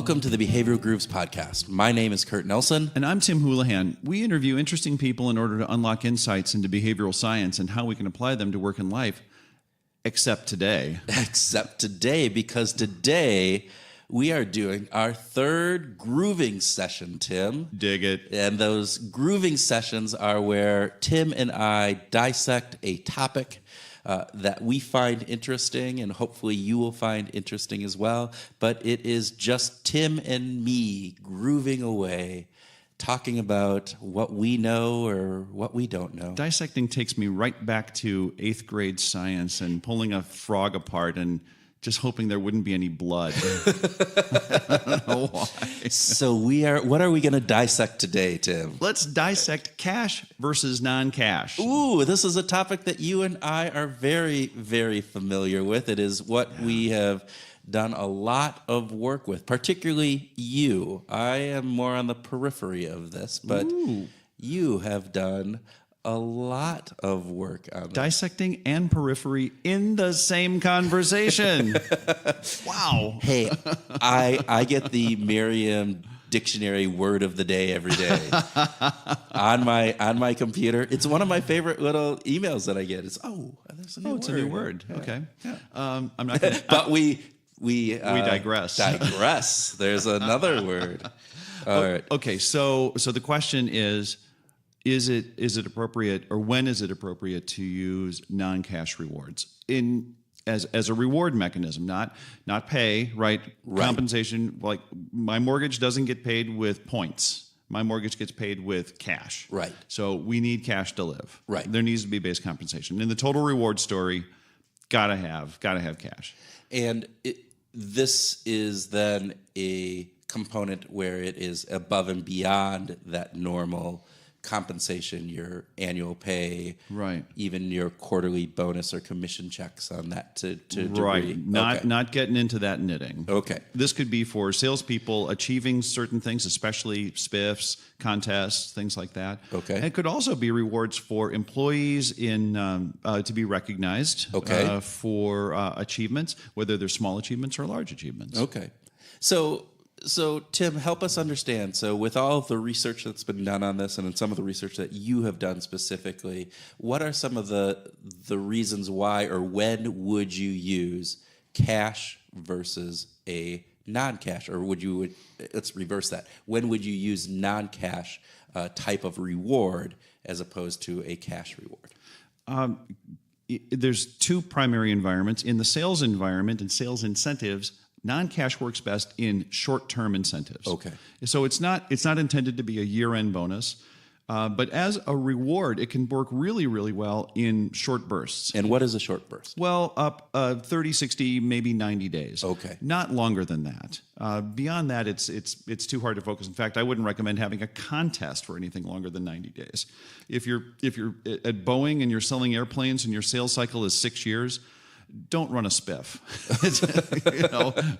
Welcome to the Behavioral Grooves Podcast. My name is Kurt Nelson. And I'm Tim Houlihan. We interview interesting people in order to unlock insights into behavioral science and how we can apply them to work and life. Except today. Except today, because today we are doing our third grooving session, Tim. Dig it. And those grooving sessions are where Tim and I dissect a topic that we find interesting, and hopefully you will find interesting as well. But it is just Tim and me grooving away, talking about what we know or what we don't know. Dissecting takes me right back to 8th grade science and pulling a frog apart and just hoping there wouldn't be any blood. I don't know why. So what are we going to dissect today, Tim? Let's dissect cash versus non-cash. Ooh, this is a topic that you and I are very, very familiar with. It is what we have done a lot of work with, particularly you. I am more on the periphery of this, but you have done a lot of work on this. Dissecting and periphery in the same conversation. Wow. Hey, I get the Merriam Dictionary word of the day every day on my computer. It's one of my favorite little emails that I get. It's there's a new word. It's a new word. Yeah. Okay. Yeah. I'm not gonna, But we digress. Digress. There's another word. All right. Okay, so the question is it appropriate, or when is it appropriate to use non-cash rewards as a reward mechanism, not pay, right? Compensation, like my mortgage doesn't get paid with points. My mortgage gets paid with cash. Right. So we need cash to live. Right. There needs to be base compensation. In the total reward story, gotta have cash. And this is then a component where it is above and beyond that normal compensation, your annual pay, right? Even your quarterly bonus or commission checks on that to right. Degree. Not getting into that knitting. Okay. This could be for salespeople achieving certain things, especially spiffs, contests, things like that. Okay. And it could also be rewards for employees to be recognized. Okay. For achievements, whether they're small achievements or large achievements. Okay. So, Tim, help us understand. So, with all of the research that's been done on this, and in some of the research that you have done specifically, what are some of the reasons why, or when would you use cash versus a non-cash, or let's reverse that. When would you use non-cash type of reward as opposed to a cash reward? There's two primary environments. In the sales environment and sales incentives, non-cash works best in short-term incentives. Okay. So it's not intended to be a year-end bonus, but as a reward, it can work really, really well in short bursts. And what is a short burst? Well, up 30, 60, maybe 90 days. Okay. Not longer than that. Beyond that, it's too hard to focus. In fact, I wouldn't recommend having a contest for anything longer than 90 days. If you're at Boeing and you're selling airplanes and your sales cycle is 6 years, don't run a spiff,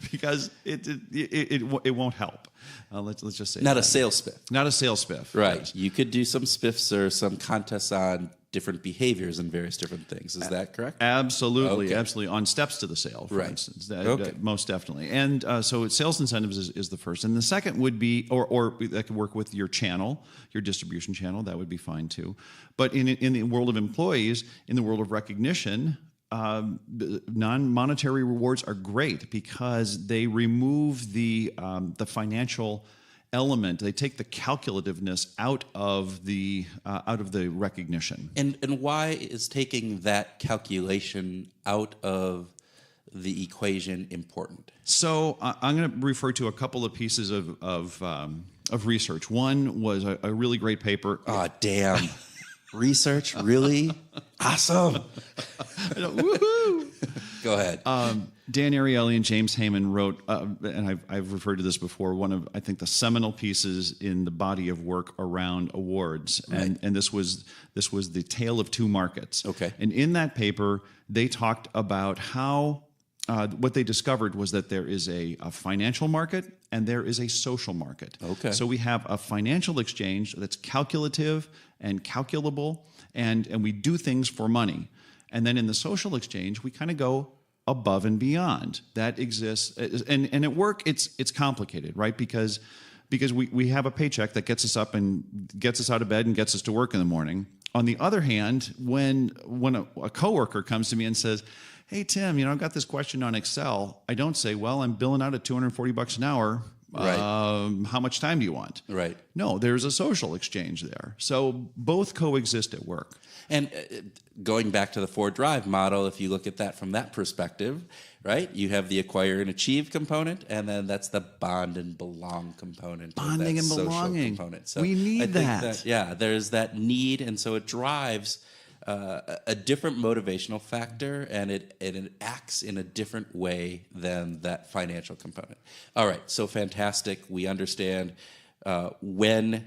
because it won't help. Let's just say not a sales spiff. Not a sales spiff. Right. Yes. You could do some spiffs or some contests on different behaviors and various different things. Is that correct? Absolutely, Okay. absolutely. On steps to the sale, for Right. instance. Okay. Most definitely. And so sales incentives is the first. And the second would be, or that could work with your channel, your distribution channel. That would be fine too. But in the world of employees, in the world of recognition, non-monetary rewards are great because they remove the financial element. They take the calculativeness out of the recognition. And why is taking that calculation out of the equation important? So I'm going to refer to a couple of pieces of research. One was a really great paper. Oh, damn. Research? Really? Awesome. Woohoo! Go ahead. Dan Ariely and James Heyman wrote, and I've referred to this before, one of, I think, the seminal pieces in the body of work around awards. Right. And this was the tale of two markets. Okay. And in that paper, they talked about how what they discovered was that there is a financial market and there is a social market. Okay. So we have a financial exchange that's calculative and calculable, and we do things for money. And then in the social exchange, we kind of go above and beyond that exists. And at work, it's complicated, right? Because we have a paycheck that gets us up and gets us out of bed and gets us to work in the morning. On the other hand, when a coworker comes to me and says, "Hey Tim, I've got this question on Excel," I don't say, "Well, I'm billing out at $240 an hour. Right. How much time do you want?" Right. No, there's a social exchange there. So both coexist at work. And going back to the Ford Drive model, if you look at that from that perspective, right, you have the acquire and achieve component, and then that's the bond and belong component. Bonding and belonging. Component. So we need I think that. yeah, there's that need, and so it drives a different motivational factor, and it acts in a different way than that financial component. All right, so fantastic. We understand when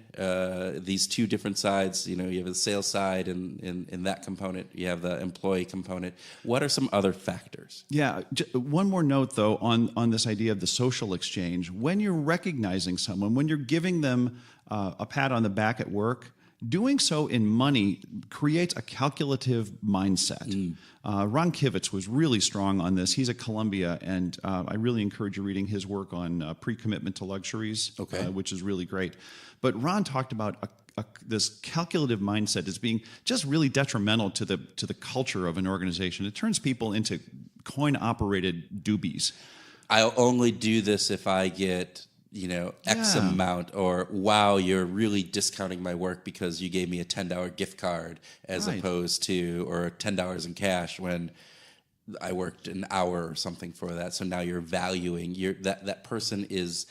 these two different sides, you have the sales side and in that component, you have the employee component. What are some other factors? Yeah. One more note, though, on this idea of the social exchange. When you're recognizing someone, when you're giving them a pat on the back at work, doing so in money creates a calculative mindset. Ron Kivitz was really strong on this. He's at Columbia, and I really encourage you reading his work on pre-commitment to luxuries, which is really great. But Ron talked about this calculative mindset as being just really detrimental to the culture of an organization. It turns people into coin-operated doobies. I'll only do this if I get X amount, or wow, you're really discounting my work because you gave me a $10 gift card as opposed to, or $10 in cash when I worked an hour or something for that. So now you're valuing that person is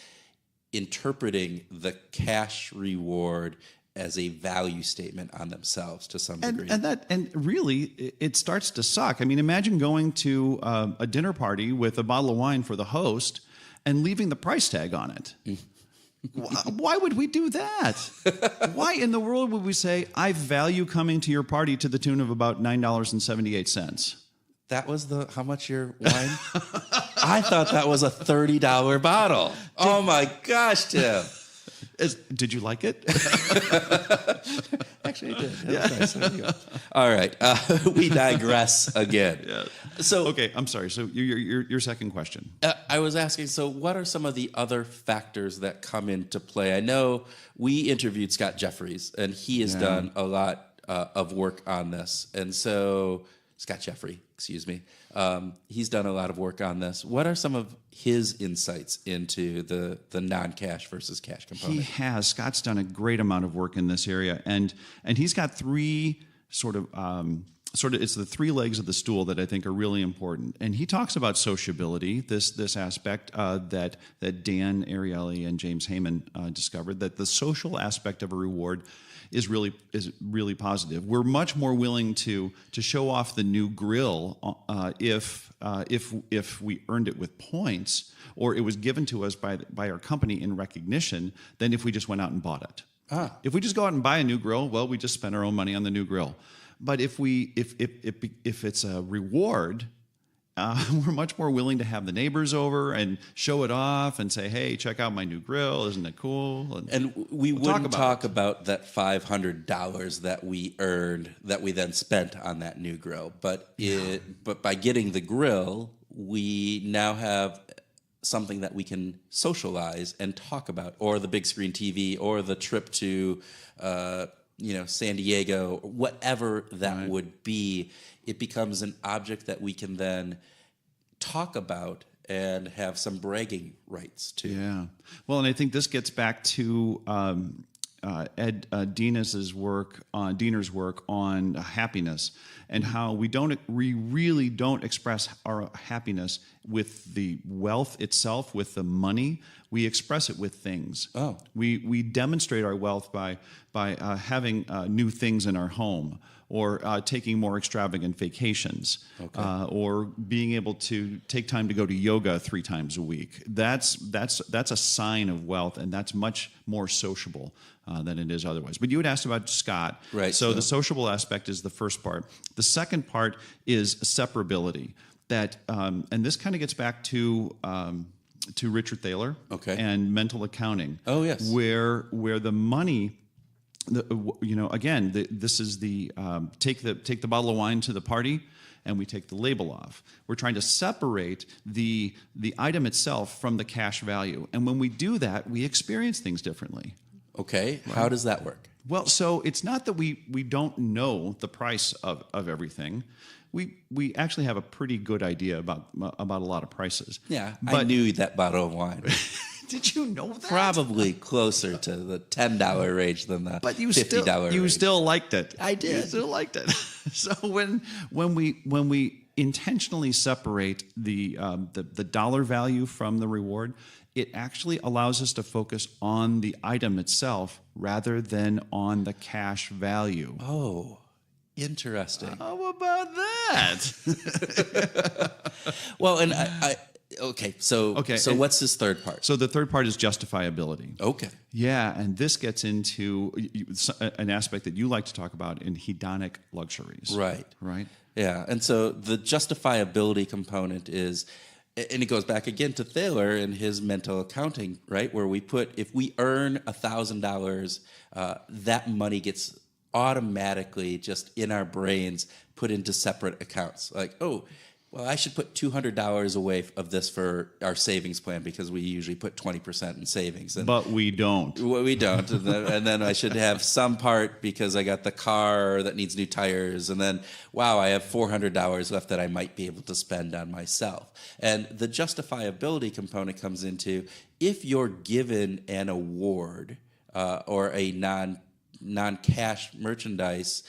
interpreting the cash reward as a value statement on themselves to some degree. And really, it starts to suck. I mean, imagine going to a dinner party with a bottle of wine for the host and leaving the price tag on it. Why would we do that? Why in the world would we say, "I value coming to your party to the tune of about $9.78? That was how much your wine? I thought that was a $30 bottle. Oh my gosh, Tim. Did you like it? Actually, I did. That was nice. There you go. All right. We digress again. Yeah. So, okay, I'm sorry. So your second question. I was asking, so what are some of the other factors that come into play? I know we interviewed Scott Jeffries, and he has done a lot of work on this. And so, Scott Jeffrey, excuse me. He's done a lot of work on this. What are some of his insights into the non-cash versus cash component? He has. Scott's done a great amount of work in this area, and he's got three sort of it's the three legs of the stool that I think are really important. And he talks about sociability, this aspect that Dan Ariely and James Heyman discovered, that the social aspect of a reward is really positive. We're much more willing to show off the new grill if we earned it with points, or it was given to us by our company in recognition, than if we just went out and bought it. If we just go out and buy a new grill, well, we just spent our own money on the new grill. But if it's a reward, we're much more willing to have the neighbors over and show it off and say, "Hey, check out my new grill! Isn't it cool?" And we wouldn't talk about that $500 that we earned that we then spent on that new grill. But by getting the grill, we now have something that we can socialize and talk about, or the big screen TV, or the trip to San Diego, whatever that would be. It becomes an object that we can then talk about and have some bragging rights to. Yeah. Well, and I think this gets back to Ed Diener's work on happiness, and how we really don't express our happiness with the wealth itself, with the money. We express it with things. Oh. We demonstrate our wealth by having new things in our home, or taking more extravagant vacations, or being able to take time to go to yoga 3 times a week. That's a sign of wealth, and that's much more sociable than it is otherwise. But you had asked about Scott. Right. So the sociable aspect is the first part. The second part is separability. That and this kind of gets back to Richard Thaler and mental accounting. Oh, yes. Where the money. This is the take the bottle of wine to the party, and we take the label off. We're trying to separate the item itself from the cash value. And when we do that, we experience things differently. Okay, how does that work? Well, so it's not that we don't know the price of everything. We actually have a pretty good idea about a lot of prices. Yeah, I But knew that bottle of wine. did you know that? Probably closer to the $10 range than the But you $50 range. still liked it. I did. You still liked it. So when we intentionally separate the dollar value from the reward, it actually allows us to focus on the item itself rather than on the cash value. Oh, interesting. How about that? Well, and okay, so and- what's this third part? So the third part is justifiability. Okay. Yeah, and this gets into an aspect that you like to talk about in hedonic luxuries. Right. Right? Yeah, and so the justifiability component is, and it goes back again to Thaler and his mental accounting, right? Where we put, if we earn $1,000, that money gets automatically just in our brains put into separate accounts. Like, oh, well, I should put $200 away of this for our savings plan because we usually put 20% in savings. And But we don't. well, we don't. And then I should have some part because I got the car that needs new tires. And then, wow, I have $400 left that I might be able to spend on myself. And the justifiability component comes into, if you're given an award or a non-cash merchandise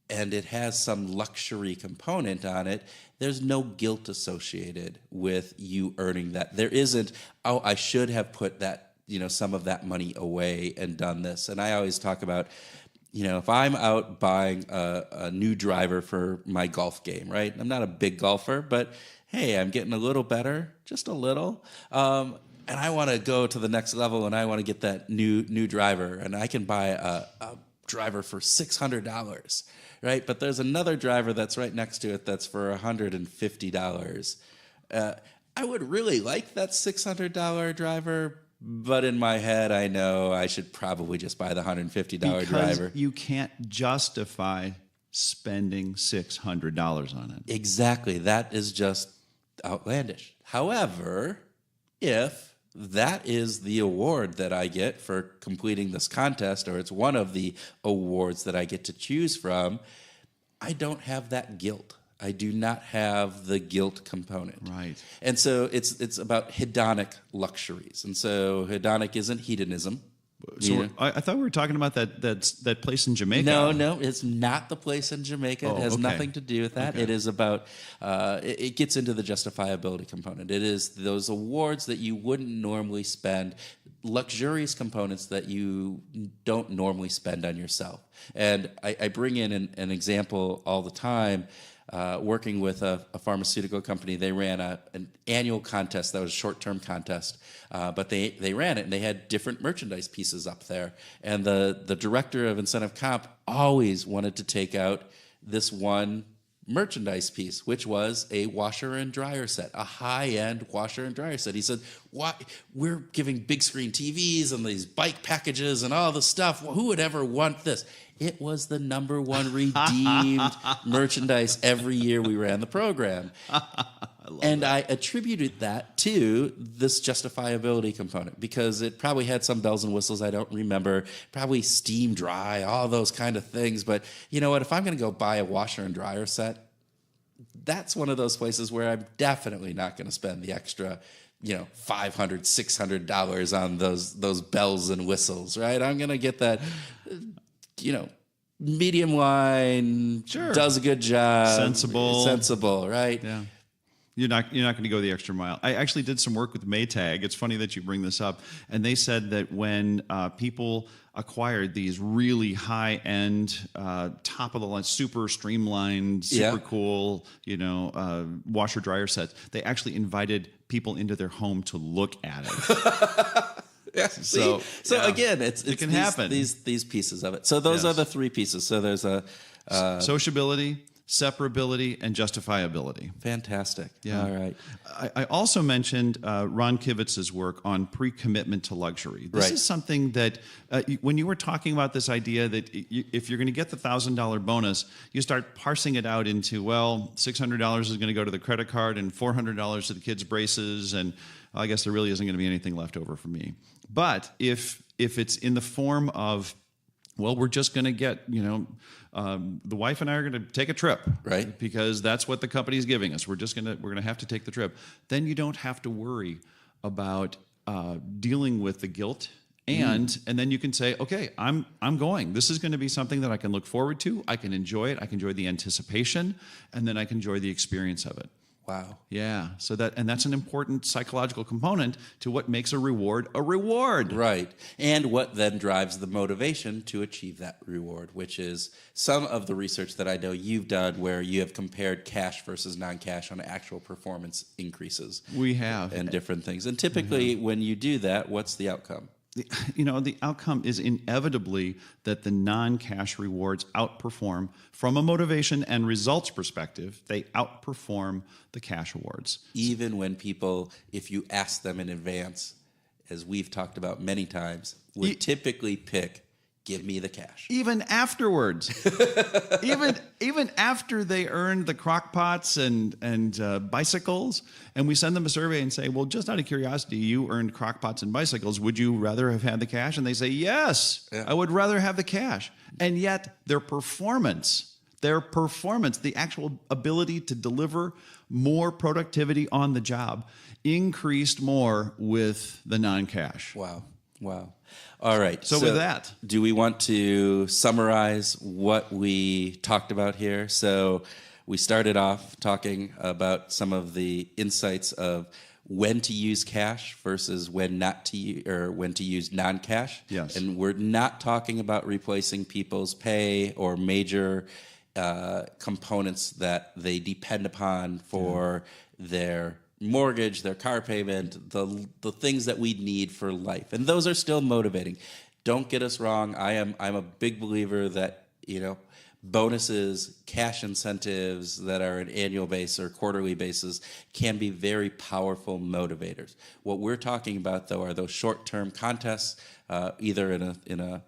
and it has some luxury component on it, there's no guilt associated with you earning that. There isn't, oh, I should have put that, some of that money away and done this. And I always talk about, if I'm out buying a new driver for my golf game, right? I'm not a big golfer, but hey, I'm getting a little better, just a little. And I want to go to the next level and I want to get that new driver. And I can buy a driver for $600. Right, but there's another driver that's right next to it that's for $150. I would really like that $600 driver, but in my head, I know I should probably just buy the $150 Because driver. you can't justify spending $600 on it. Exactly, that is just outlandish. However, if that is the award that I get for completing this contest, or it's one of the awards that I get to choose from, I don't have that guilt. I do not have the guilt component. Right. And so it's about hedonic luxuries. And so hedonic isn't hedonism. So I thought we were talking about that place in Jamaica. No, it's not the place in Jamaica. It has nothing to do with that. Okay. It is about, it gets into the justifiability component. It is those awards that you wouldn't normally spend, luxurious components that you don't normally spend on yourself. And I bring in an example all the time. Working with a pharmaceutical company, they ran an annual contest that was a short-term contest, but they ran it and they had different merchandise pieces up there. And the director of incentive comp always wanted to take out this one merchandise piece, which was a washer and dryer set, a high-end washer and dryer set. He said, "Why we're giving big screen TVs and these bike packages and all the stuff. Well, who would ever want this?" It was the number one redeemed merchandise every year we ran the program. I attributed that to this justifiability component because it probably had some bells and whistles I don't remember, probably steam dry, all those kind of things. But you know what? If I'm going to go buy a washer and dryer set, that's one of those places where I'm definitely not going to spend the extra $500, $600 on those bells and whistles, right? I'm going to get that, medium line, sure, does a good job, sensible, right? Yeah. You're not going to go the extra mile. I actually did some work with Maytag. It's funny that you bring this up. And they said that when people acquired these really high-end, top-of-the-line, super streamlined, super cool, washer dryer sets, they actually invited people into their home to look at it. Yeah, so again, it can happen. These pieces of it. So those are the three pieces. So there's a sociability, separability, and justifiability. Fantastic. Yeah. All right. I also mentioned Ron Kivitz's work on pre-commitment to luxury. This Right. is something that when you were talking about this idea that if you're going to get the $1,000 bonus, you start parsing it out into, well, $600 is going to go to the credit card and $400 to the kids' braces, and I guess there really isn't going to be anything left over for me. But if it's in the form of, well, we're just going to get, the wife and I are going to take a trip, Right. Because that's what the company is giving us. We're going to have to take the trip. Then you don't have to worry about dealing with the guilt, and then you can say, okay, I'm going. This is going to be something that I can look forward to. I can enjoy it. I can enjoy the anticipation, and then I can enjoy the experience of it. Wow. Yeah. That's an important psychological component to what makes a reward a reward. Right. And what then drives the motivation to achieve that reward, which is some of the research that I know you've done where you have compared cash versus non-cash on actual performance increases. We have. And different things. And typically when you do that, what's the outcome? The outcome is inevitably that the non-cash rewards outperform, from a motivation and results perspective, they outperform the cash awards. Even when people, if you ask them in advance, as we've talked about many times, would typically pick, give me the cash. Even afterwards, even after they earned the crock pots and bicycles, and we send them a survey and say, well, just out of curiosity, you earned crock pots and bicycles. Would you rather have had the cash? And they say, yes, I would rather have the cash. And yet their performance, the actual ability to deliver more productivity on the job increased more with the non-cash. Wow. All right. So with that, do we want to summarize what we talked about here? So we started off talking about some of the insights of when to use cash versus when not to, or when to use non-cash. Yes. And we're not talking about replacing people's pay or major components that they depend upon for their mortgage, their car payment, the things that we need for life, and those are still motivating. Don't get us wrong. I'm a big believer that bonuses, cash incentives that are an annual basis or quarterly basis can be very powerful motivators. What we're talking about though are those short-term contests, either in a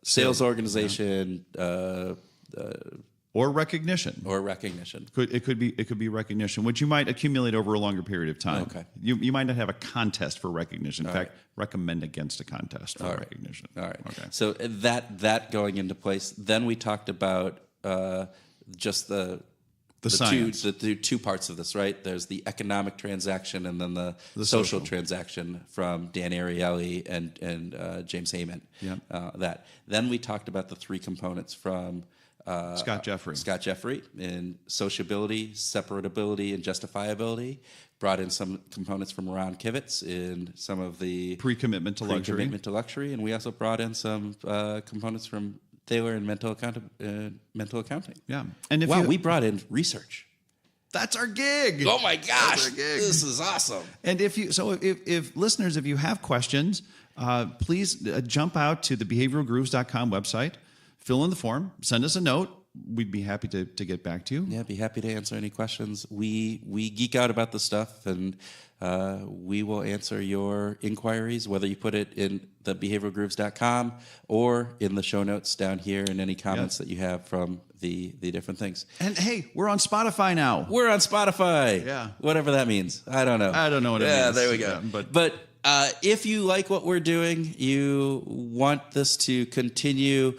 sales organization. Or recognition. It could be recognition, which you might accumulate over a longer period of time. Okay. You might not have a contest for recognition. In fact, recommend against a contest for recognition. All right. Okay. So that going into place. Then we talked about just the science. the two parts of this, right? There's the economic transaction and then the social transaction from Dan Ariely and James Heyman. Yeah. Then we talked about the three components from Scott Jeffrey in sociability, separability, and justifiability. Brought in some components from Ron Kivitz in some of the pre-commitment to luxury, and we also brought in some components from Thaler and mental accounting. Yeah, and we brought in research. That's our gig. Oh my gosh, this is awesome. And if listeners, if you have questions, please jump out to the behavioralgrooves.com website. Fill in the form, send us a note. We'd be happy to get back to you. Yeah, be happy to answer any questions. We geek out about the stuff, and we will answer your inquiries, whether you put it in the behavioralgrooves.com or in the show notes down here, and any comments that you have from the different things. And hey, we're on Spotify now. We're on Spotify. Yeah. Whatever that means. I don't know. What it means. Yeah, there we go. Yeah, but if you like what we're doing, you want this to continue,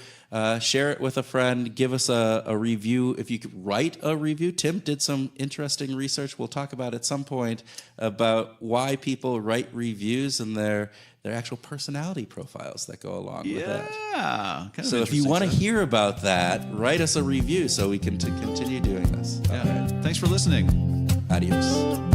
share it with a friend, give us a review. If you could write a review. Tim did some interesting research we'll talk about at some point about why people write reviews and their actual personality profiles that go along with that. Yeah. So if you want to hear about that, write us a review so we can continue doing this. Yeah. Thanks for listening. Adios.